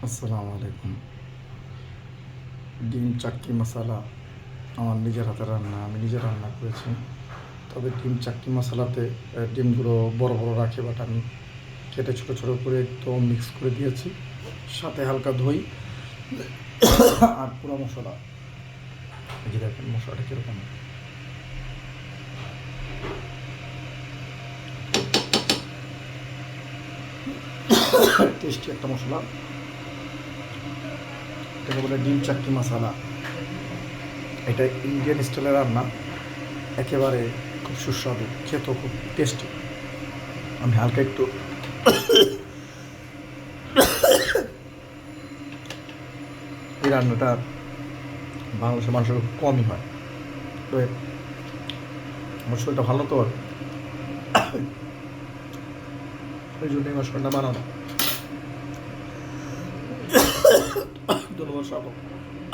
আসসালামু আলাইকুম। ডিম চাক্কি মশালা আমার নিজের হাতে রান্না, আমি নিজে রান্না করেছি। তবে ডিম চাক্কি মশালাতে ডিমগুলো বড় বড় রাখি, বাট আমি কেটে ছোটো ছোটো করে একদম মিক্স করে দিয়েছি, সাথে হালকা দই আর পুরো মশলা। এই যে দেখেন মশলাটা কীরকম টেস্টি একটা মশলা। এটাকে বলে ডিম চাক্কি মশালা। এটা ইন্ডিয়ান স্টাইলের রান্না, একেবারে খুব সুস্বাদু, খেতেও খুব টেস্টি। আমি হালকা একটু এই রান্নাটা বাংলাদেশের মানুষের খুব কমই হয়। তো আমার শরীরটা ভালো তো, এই জন্যই মশলাটা বানানো। ধন্যবাদ।